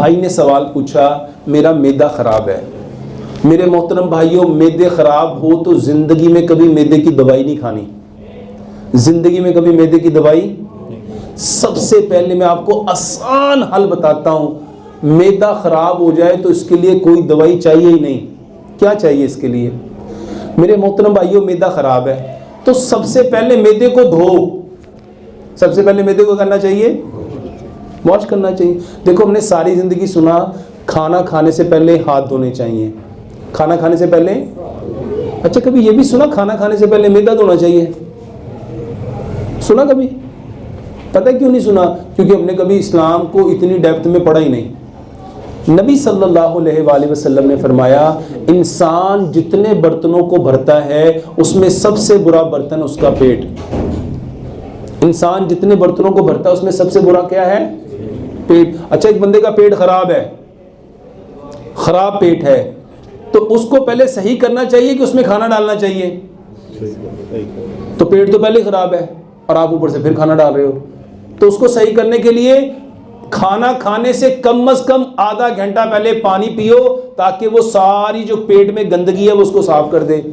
भाई ने सवाल पूछा, मेरा मैदा ख़राब है। मेरे मोहतरम भाइयों, मैदे ख़राब हो तो ज़िंदगी में कभी मैदे की दवाई नहीं खानी, ज़िंदगी में कभी मैदे की दवाई। सबसे पहले मैं आपको आसान हल बताता हूँ। मैदा ख़राब हो जाए तो इसके लिए कोई दवाई चाहिए ही नहीं। क्या चाहिए इसके लिए? मेरे मोहतरम भाइयों, मैदा ख़राब है तो सबसे पहले मैदे को धो। सबसे पहले मैदे को करना चाहिए, वॉश करना चाहिए। देखो, हमने सारी ज़िंदगी सुना खाना खाने से पहले हाथ धोने चाहिए, खाना खाने से पहले। अच्छा, कभी ये भी सुना खाना खाने से पहले मैदा धोना चाहिए? सुना कभी? पता है क्यों नहीं सुना? क्योंकि हमने कभी इस्लाम को इतनी डेप्थ में पढ़ा ही नहीं। नबी सल्लल्लाहु अलैहि वसल्लम ने फरमाया, इंसान जितने बर्तनों को भरता है उसमें सबसे बुरा बर्तन उसका पेट। इंसान जितने बर्तनों को भरता है उसमें सबसे बुरा क्या है? पेट। अच्छा, एक बंदे का पेट खराब है, खराब पेट है, तो उसको पहले सही करना चाहिए कि उसमें खाना डालना चाहिए? तो पेट तो पहले खराब है और आप ऊपर से फिर खाना डाल रहे हो, तो उसको सही करने के लिए खाना खाने से कम आधा घंटा पहले पानी पियो, ताकि वो सारी जो पेट में गंदगी है वो उसको साफ कर दे।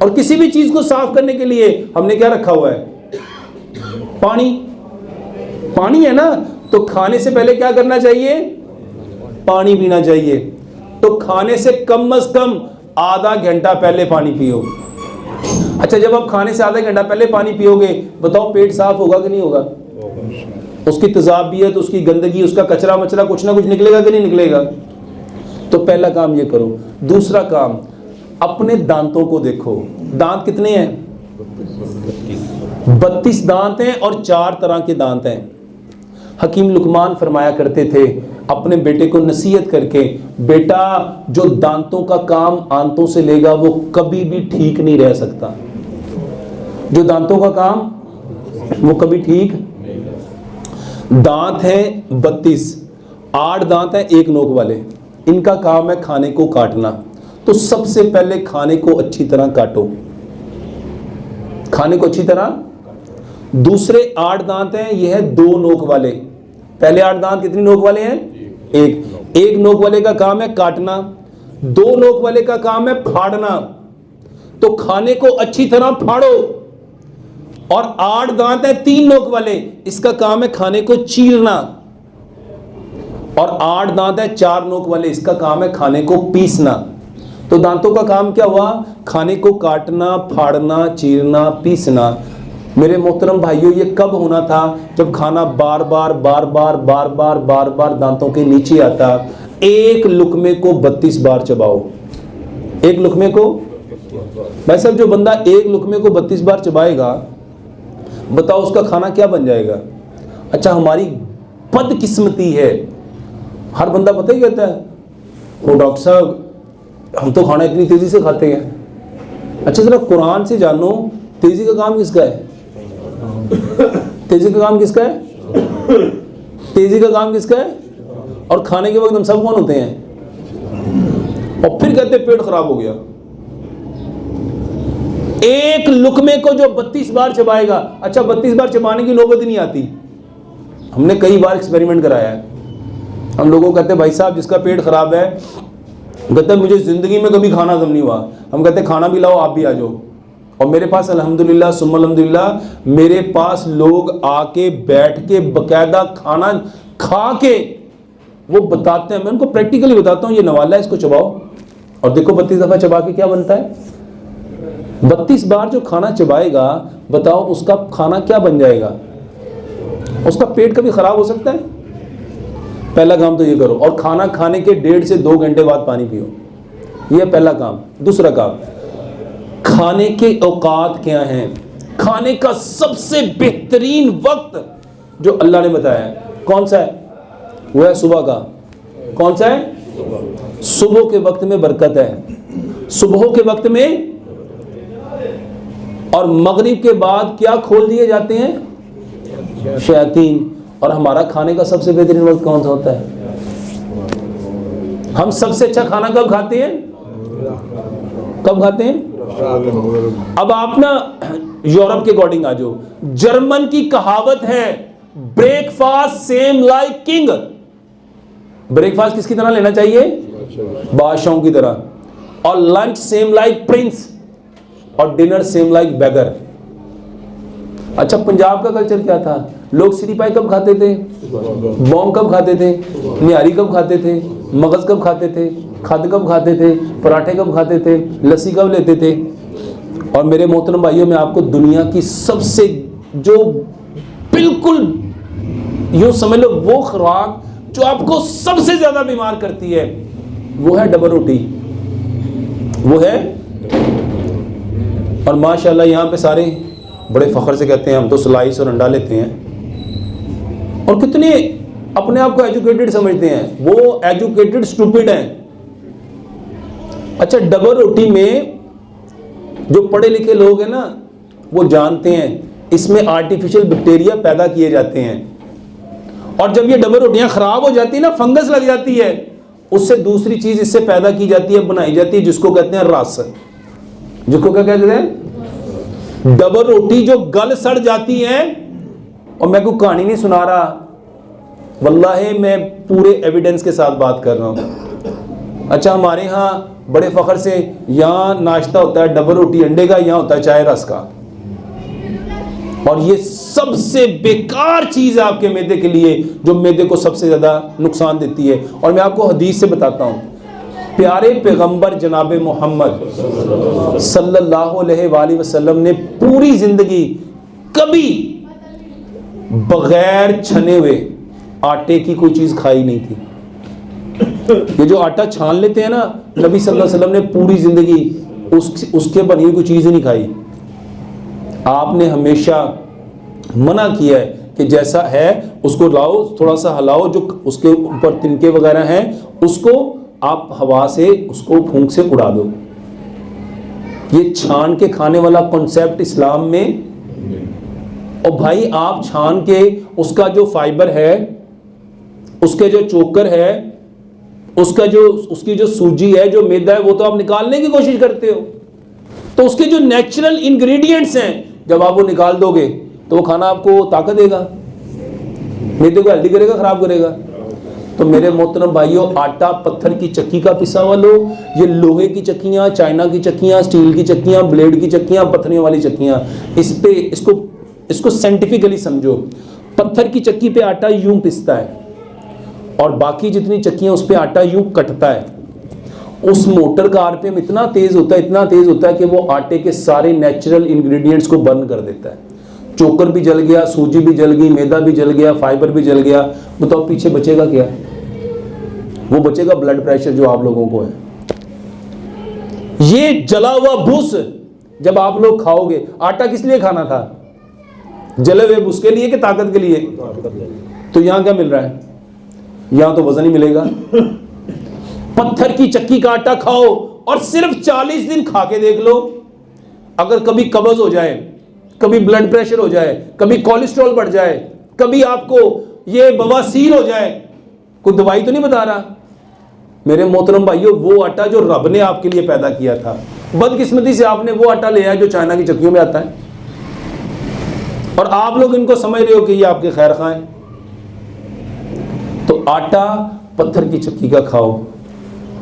और किसी भी चीज को साफ करने के लिए हमने क्या रखा हुआ है? पानी। पानी है ना, तो खाने से पहले क्या करना चाहिए? पानी पीना चाहिए। तो खाने से कम आधा घंटा पहले पानी पियो। अच्छा, जब आप खाने से आधा घंटा पहले पानी पियोगे, बताओ पेट साफ होगा कि नहीं होगा? उसकी तेजाबियत, उसकी गंदगी, उसका कचरा मचरा कुछ ना कुछ निकलेगा कि नहीं निकलेगा? तो पहला काम ये करो। दूसरा काम, अपने दांतों को देखो। दांत कितने हैं? 32 दांत हैं और 4 तरह के दांत हैं। हकीम लुकमान फरमाया करते थे अपने बेटे को नसीहत करके, बेटा जो दांतों का काम आंतों से लेगा वो कभी भी ठीक नहीं रह सकता। जो दांतों का काम वो कभी ठीक। दांत हैं 32, 8 दांत हैं एक नोक वाले, इनका काम है खाने को काटना। तो सबसे पहले खाने को अच्छी तरह काटो, खाने को अच्छी तरह। दूसरे 8 दांत हैं, यह है 2 नोक वाले। पहले 8 दांत कितनी नोक वाले हैं? एक नोक वाले का काम है काटना, 2 नोक वाले का काम है फाड़ना। तो खाने को अच्छी तरह फाड़ो। और 8 दांत है 3 नोक वाले, इसका काम है खाने को चीरना। और 8 दांत है 4 नोक वाले, इसका काम है खाने को पीसना। तो दांतों का काम क्या हुआ? खाने को काटना, फाड़ना, चीरना, पीसना। मेरे मोहतरम भाइयों, ये कब होना था? जब खाना बार बार दांतों के नीचे आता। एक लुकमे को 32 बार चबाओ। एक लुकमे को, भाई साहब, जो बंदा एक लुकमे को 32 बार चबाएगा, बताओ उसका खाना क्या बन जाएगा? अच्छा, हमारी बदकिस्मती है, हर बंदा पता ही कहता है, ओ डॉक्टर साहब हम तो खाना इतनी तेजी से खाते हैं। अच्छा, जरा कुरान से जानो, तेजी का काम किसका है? तेजी का काम किसका है? तेजी का काम किसका है? और खाने के वक्त हम सब कौन होते हैं? और फिर कहते पेट खराब हो गया। एक लुकमे को जो 32 बार चबाएगा, अच्छा 32 बार चबाने की नौबत नहीं आती। हमने कई बार एक्सपेरिमेंट कराया है। हम लोगों को कहते हैं भाई साहब जिसका पेट खराब है, कहते हैं मुझे जिंदगी में कभी खाना हजम नहीं हुआ। हम कहते हैं खाना भी लाओ, आप भी आ जाओ। और मेरे पास अल्हम्दुलिल्लाह सुम्मा अल्हम्दुलिल्लाह, मेरे पास लोग आके बैठ के बकायदा खाना खा के वो बताते हैं। मैं उनको प्रैक्टिकली बताता हूँ, ये नवाला है, इसको चबाओ और देखो 32 दफ़ा चबा के क्या बनता है। 32 बार जो खाना चबाएगा, बताओ उसका खाना क्या बन जाएगा? उसका पेट कभी खराब हो सकता है? पहला काम तो ये करो। और खाना खाने के 1.5 से 2 घंटे बाद पानी पियो, ये पहला काम। दूसरा काम, खाने के औकात क्या हैं? खाने का सबसे बेहतरीन वक्त जो अल्लाह ने बताया है कौन सा है? वो है सुबह का। कौन सा है? सुबह के वक्त में बरकत है। सुबह के वक्त में और मगरिब के बाद क्या खोल दिए जाते हैं? शैतान। और हमारा खाने का सबसे बेहतरीन वक्त कौन सा होता है? हम सबसे अच्छा खाना कब खाते हैं? कब खाते हैं? अब आप ना यूरोप के अकॉर्डिंग आ जाओ। जर्मन की कहावत है, breakfast same like king. Breakfast किसकी तरह लेना चाहिए? बादशाहों की तरह। और लंच सेम लाइक प्रिंस और डिनर सेम लाइक बेगर। अच्छा, पंजाब का कल्चर क्या था? लोग सिरी पाई कब खाते थे? बॉम कब खाते थे? निहारी कब खाते थे? मगज कब खाते थे? खद कब खाते थे? पराठे कब खाते थे? लस्सी कब लेते थे? और मेरे मोहतरम भाइयों, मैं आपको दुनिया की सबसे जो बिल्कुल यूं समझ लो वो खुराक जो आपको सबसे ज्यादा बीमार करती है, वो है डबल रोटी, वो है। और माशाल्लाह यहाँ पे सारे बड़े फख्र से कहते हैं हम तो स्लाइस और अंडा लेते हैं, और कितने अपने आप को एजुकेटेड समझते हैं। वो एजुकेटेड स्टूपिड हैं। अच्छा, डबल रोटी में जो पढ़े लिखे लोग हैं ना, वो जानते हैं इसमें आर्टिफिशियल बैक्टीरिया पैदा किए जाते हैं, और जब ये डबल रोटियां खराब हो जाती है ना, फंगस लग जाती है, उससे दूसरी चीज इससे पैदा की जाती है, बनाई जाती है, जिसको कहते हैं रस। जिसको क्या कहते हैं? डबल रोटी जो गल सड़ जाती है। और मैं कोई कहानी नहीं सुना रहा, वल्लाहि मैं पूरे एविडेंस के साथ बात कर रहा हूं। अच्छा, हमारे यहाँ बड़े फख्र से यहाँ नाश्ता होता है डबल रोटी अंडे का, यहाँ होता है चाय रस का। और ये सबसे बेकार चीज है आपके मैदे के लिए, जो मैदे को सबसे ज्यादा नुकसान देती है। और मैं आपको हदीस से बताता हूँ, प्यारे पैगंबर जनाब मोहम्मद सल्लल्लाहु अलैहि वसल्लम ने पूरी जिंदगी कभी बगैर छने हुए आटे की कोई चीज खाई नहीं थी। ये जो आटा छान लेते हैं ना, नबी सल्लल्लाहु अलैहि वसल्लम ने पूरी जिंदगी उसके बनी हुई कोई चीज ही नहीं खाई। आपने हमेशा मना किया है कि जैसा है उसको लाओ, थोड़ा सा हिलाओ, जो उसके ऊपर तिनके वगैरह हैं उसको आप हवा से, उसको फूंक से उड़ा दो। ये छान के खाने वाला कॉन्सेप्ट इस्लाम में। और भाई आप छान के उसका जो फाइबर है, उसके जो चोकर है, उसकी जो सूजी है, जो मैदा है, वो तो आप निकालने की कोशिश करते हो। तो उसके जो नेचुरल इंग्रेडिएंट्स हैं, जब आप वो निकाल दोगे तो वो खाना आपको ताकत देगा, मैदे को हेल्दी करेगा, खराब करेगा। तो मेरे मोहतरम भाइयों, आटा पत्थर की चक्की का पिसा हुआ लो, ये लोहे की चक्कियाँ, चाइना की चक्कियाँ, स्टील की चक्कियाँ, ब्लेड की चक्कियाँ, पत्थरों वाली चक्कियाँ, इसको साइंटिफिकली समझो। पत्थर की चक्की पे आटा यूं पिसता है, और बाकी जितनी चक्कियाँ उस पर आटा यूं कटता है। उस मोटर का आरपीएम इतना तेज होता है कि वो आटे के सारे नेचुरल इंग्रेडिएंट्स को बर्न कर देता है। चोकर भी जल गया, सूजी भी जल गई, मैदा भी जल गया, फाइबर भी जल गया। बताओ पीछे बचेगा क्या? वो बचेगा ब्लड प्रेशर जो आप लोगों को है। ये जला हुआ भूस जब आप लोग खाओगे, आटा किस लिए खाना था? जले हुए भूस के लिए कि ताकत के लिए? तो यहां क्या मिल रहा है? यहां तो वजन ही मिलेगा। पत्थर की चक्की का आटा खाओ और सिर्फ 40 दिन खा के देख लो, अगर कभी कब्ज हो जाए, कभी ब्लड प्रेशर हो जाए, कभी कोलेस्ट्रॉल बढ़ जाए, कभी आपको ये बवासीर हो जाए, कोई दवाई तो नहीं बता रहा। मेरे मोहतरम भाइयों, वो आटा जो रब ने आपके लिए पैदा किया था, बदकिस्मती से आपने वो आटा ले आया जो चाइना की चक्कियों में आता है, और आप लोग इनको समझ रहे हो कि ये आपके खैर खां हैं। तो आटा पत्थर की चक्की का खाओ।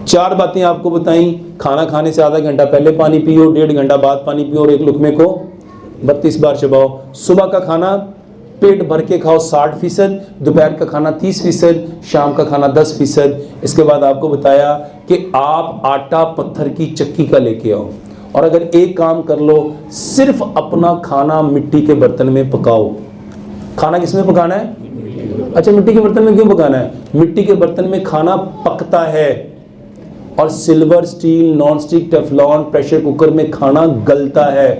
4 बातें आपको बताई। खाना खाने से आधा घंटा पहले पानी पियो, 1.5 घंटा बाद पानी पियो, और एक लुकमे को 32 बार चबाओ। सुबह का खाना पेट भर के खाओ 60%, दोपहर का खाना 30%, शाम का खाना 10%। इसके बाद आपको बताया कि आप आटा पत्थर की चक्की का लेके आओ, और अगर एक काम कर लो, सिर्फ अपना खाना मिट्टी के बर्तन में पकाओ। खाना किस में पकाना है? अच्छा, मिट्टी के बर्तन में क्यों पकाना है? मिट्टी के बर्तन में खाना पकता है, और silver, steel, non stick, Teflon, pressure cooker में खाना गलता है।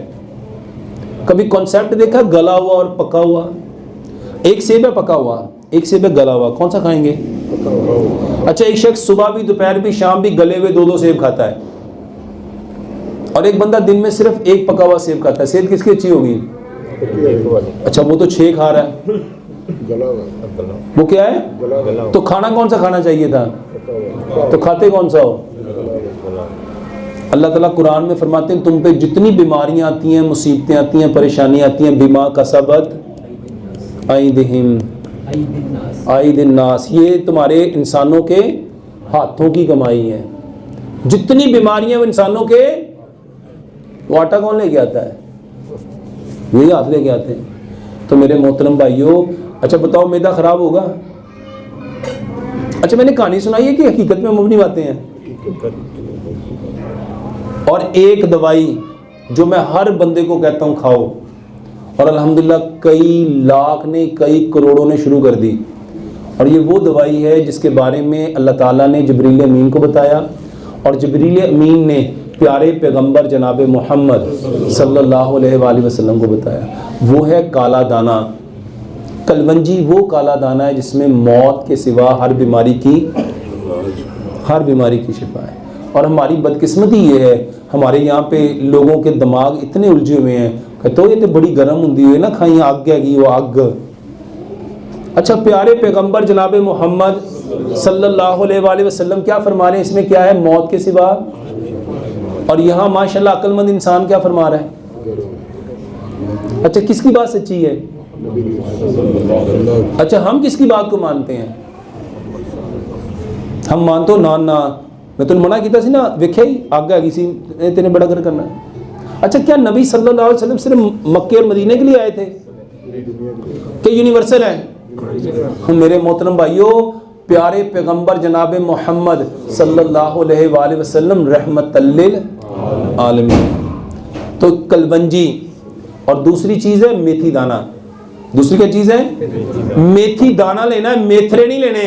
कभी कॉन्सेप्ट देखा गला हुआ और पका हुआ? एक सेब है पका हुआ, एक सेब है गला हुआ, कौन सा खाएंगे? अच्छा, एक शख्स सुबह भी, दोपहर भी, शाम भी गले हुए 2-2 सेब खाता है, और एक बंदा दिन में सिर्फ एक पका हुआ सेब खाता है। सेहत किसकी अच्छी होगी? अच्छा, वो तो 6 खा रहा है। वो क्या है? तो खाना कौन सा खाना चाहिए था? तो खाते कौन सा हो? अल्लाह ताला कुरान में फरमाते हैं, तुम पे जितनी बीमारियां आती हैं, मुसीबतें आती हैं, परेशानियां आती हैं, बिमा कसबत ऐदिहिम, आई दिन नास, ये तुम्हारे इंसानों के हाथों की कमाई है। जितनी बीमारियां वो इंसानों के, वो आटा कौन लेके आता है? यही हाथ लेके आते हैं। तो मेरे मोहतरम भाइयों, अच्छा बताओ मैदा खराब होगा? अच्छा मैंने कहानी सुनाई है कि हकीकत में मबनी बातें हैं। और एक दवाई जो मैं हर बंदे को कहता हूं खाओ, और अल्हम्दुलिल्लाह कई लाख ने, कई करोड़ों ने शुरू कर दी, और ये वो दवाई है जिसके बारे में अल्लाह ताला ने जिब्रील अमीन को बताया, और जिब्रील अमीन ने प्यारे पैगंबर जनाब मोहम्मद सल्लल्लाहु अलैहि वसल्लम को बताया। वो है काला दाना। कलवंजी वो काला दाना है जिसमें मौत के सिवा हर बीमारी की शिफा है। और हमारी बदकिस्मती ये है, हमारे यहाँ पे लोगों के दिमाग इतने उलझे हुए हैं, कहते हो ये तो बड़ी गर्म होंगी हुई ना, खाई आग हैगी वो आग। अच्छा प्यारे पैगंबर जनाब मोहम्मद सल्लल्लाहु अलैहि वसल्लम क्या फरमा रहे हैं? इसमें क्या है? मौत के सिवा। और यहाँ माशाल्लाह अक्लमंद इंसान क्या फरमा रहा है? अच्छा किसकी बात सच्ची है? अच्छा हम किसकी बात को मानते हैं? हम मानते हो ना ना, मैं तुम मना किया सी ना, वेख्या ही आग हैगी सी, तेने बड़ा कर करना। अच्छा क्या नबी सल्लल्लाहु अलैहि वसल्लम सिर्फ मक्के और मदीने के लिए आए थे कि यूनिवर्सल है? मेरे मोहतरम भाइयों, प्यारे पैगंबर जनाब मोहम्मद सल्लल्लाहु अलैहि वसल्लम रहमतल लिल आलमीन। तो कलवंजी, और दूसरी चीज है मेथी दाना। दूसरी क्या चीज है? मेथी दाना लेना है, मेथरे नहीं लेने।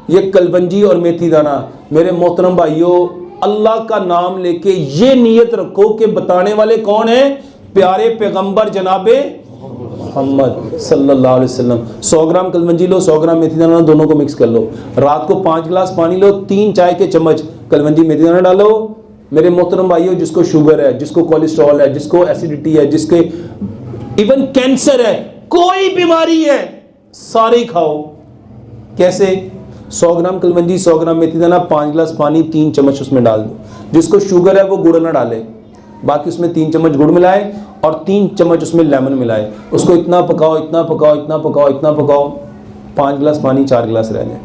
ये कलवंजी और मेथी दाना। मेरे मोहतरम भाइयों, अल्लाह का नाम लेके ये नियत रखो कि बताने वाले कौन है? प्यारे पैगंबर जनाबे मोहम्मद सल्लल्लाहु अलैहि वसल्लम। 100 ग्राम कलवंजी लो, 100 ग्राम मेथी दाना, दोनों को मिक्स कर लो। रात को 5 गिलास पानी लो, 3 चाय के चम्मच कलवंजी मेथी दाना डालो। मेरे मोहतरम भाइयों, जिसको शुगर है, जिसको कोलेस्ट्रॉल है, जिसको एसिडिटी है, जिसके इवन कैंसर है, कोई बीमारी है, सारे ही खाओ। कैसे? 100 ग्राम कलवंजी, 100 ग्राम मेथी दाना, 5 गिलास पानी, 3 चम्मच उसमें डाल दो। जिसको शुगर है वो गुड़ ना डाले, बाकी उसमें 3 चम्मच गुड़ मिलाए और 3 चम्मच उसमें लेमन मिलाए। उसको इतना पकाओ, इतना पकाओ, इतना पकाओ, इतना पकाओ, 5 गिलास पानी, 4 गिलास रह जाए।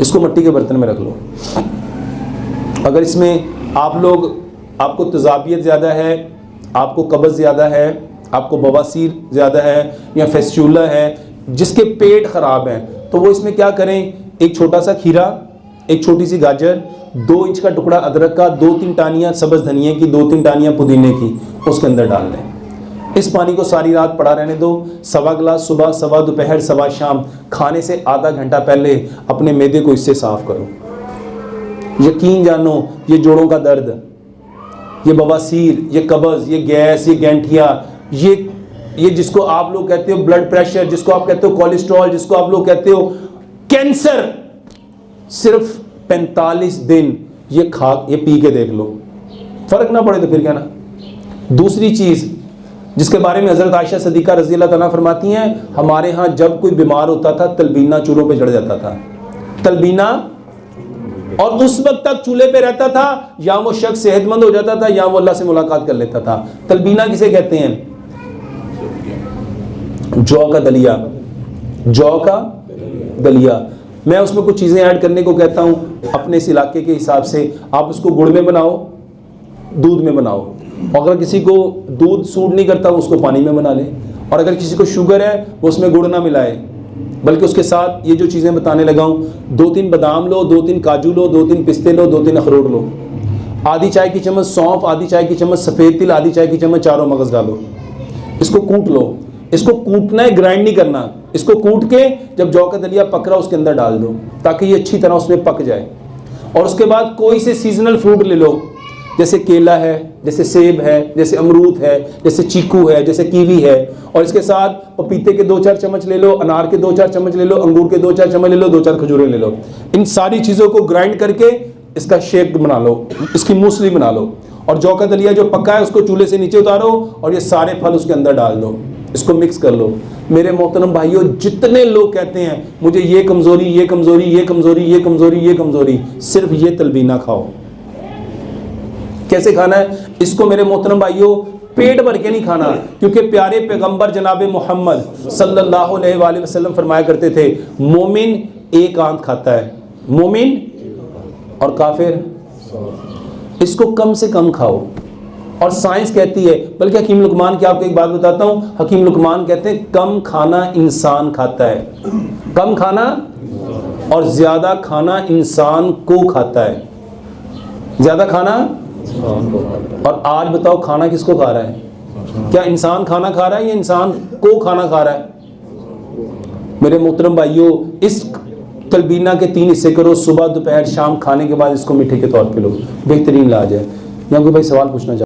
इसको मिट्टी के बर्तन में रख लो। अगर इसमें आपको तेजाबियत ज़्यादा है, आपको कब्ज़ ज़्यादा है, आपको बवासीर ज़्यादा है या फेस्चूला है, जिसके पेट ख़राब है, तो वो इसमें क्या करें? एक छोटा सा खीरा, एक छोटी सी गाजर, 2 इंच का टुकड़ा अदरक का, 2-3 टानियाँ सब्ज़ धनिया की, 2-3 टानियाँ पुदीने की, उसके अंदर डाल लें। इस पानी को सारी रात पड़ा रहने दो। 1.25 गिलास सुबह, 1.25 दोपहर, 1.25 शाम, खाने से आधा घंटा पहले अपने मैदे को इससे साफ़ करो। यकीन जानो, ये जोड़ों का दर्द, ये बवासीर, ये कब्ज़, ये गैस, ये गैंठिया, ये जिसको आप लोग कहते हो ब्लड प्रेशर, जिसको आप कहते हो कोलेस्ट्रॉल, जिसको आप लोग कहते हो कैंसर, सिर्फ 45 दिन ये पी के देख लो, फर्क ना पड़े तो फिर क्या ना। दूसरी चीज जिसके बारे में हजरत आयशा सदीका रज़ी अल्लाह तआला फरमाती हैं, हमारे यहाँ जब कोई बीमार होता था तलबीना चूल्हों पे चढ़ जाता था, तलबीना, और उस वक्त तक चूल्हे पे रहता था, या वो शख्स सेहतमंद हो जाता था या वो अल्लाह से मुलाकात कर लेता था। तलबीना किसे कहते हैं? जौ का दलिया, जौ का दलिया। मैं उसमें कुछ चीज़ें ऐड करने को कहता हूँ अपने इस इलाके के हिसाब से। आप उसको गुड़ में बनाओ, दूध में बनाओ, और अगर किसी को दूध सूट नहीं करता उसको पानी में बना ले, और अगर किसी को शुगर है वो उसमें गुड़ ना मिलाए, बल्कि उसके साथ ये जो चीज़ें बताने लगा हूँ, 2-3 बादाम लो, 2-3 काजू लो, 2-3 पिस्ते लो, 2-3 अखरोट लो, आधी चाय की चम्मच सौंफ, आधी चाय की चम्मच सफ़ेद तिल, आधी चाय की चम्मच चारों मगज़ डालो। इसको कूट लो। इसको कूटना है, ग्राइंड नहीं करना। इसको कूट के जब जौ का दलिया पक रहा उसके अंदर डाल दो, ताकि ये अच्छी तरह उसमें पक जाए। और उसके बाद कोई से सीजनल फ्रूट ले लो, जैसे केला है, जैसे सेब है, जैसे अमरूद है, जैसे चीकू है, जैसे कीवी है, और इसके साथ पपीते के 2-4 चम्मच ले लो, अनार के 2-4 चम्मच ले लो, अंगूर के 2-4 चम्मच ले लो, 2-4 खजूरें ले लो। इन सारी चीज़ों को ग्राइंड करके इसका शेक बना लो, इसकी मूसली बना लो, और जौ का दलिया जो पका है उसको चूल्हे से नीचे उतारो और ये सारे फल उसके अंदर डाल दो, इसको मिक्स कर लो। मेरे मोहतरम भाइयों, जितने लोग कहते हैं मुझे ये कमज़ोरी, ये कमज़ोरी, ये कमज़ोरी, ये कमज़ोरी, ये कमज़ोरी, सिर्फ ये तलबीना खाओ। कैसे खाना है इसको? मेरे मोहतरम भाइयों, पेट भर के नहीं खाना, क्योंकि प्यारे पैगंबर जनाब मोहम्मद सल्लल्लाहु अलैहि वसल्लम फरमाया करते थे, मोमिन एक आंत खाता है, मोमिन, और काफिर इसको कम से कम खाओ। और साइंस कहती है, बल्कि हकीम लुकमान की आपको एक बात बताता हूँ, हकीम लुकमान कहते हैं कम खाना इंसान खाता है, कम खाना और ज्यादा खाना इंसान को खाता है, ज्यादा खाना। और आज बताओ खाना किसको खा रहा है? क्या इंसान खाना खा रहा है या इंसान को खाना खा रहा है? मेरे मोहतरम भाइयों, इस तलबीना के 3 हिस्से करो, सुबह दोपहर शाम, खाने के बाद इसको मीठे के तौर पे लो, बेहतरीन इलाज है। यहाँ कोई भाई सवाल पूछना चाहते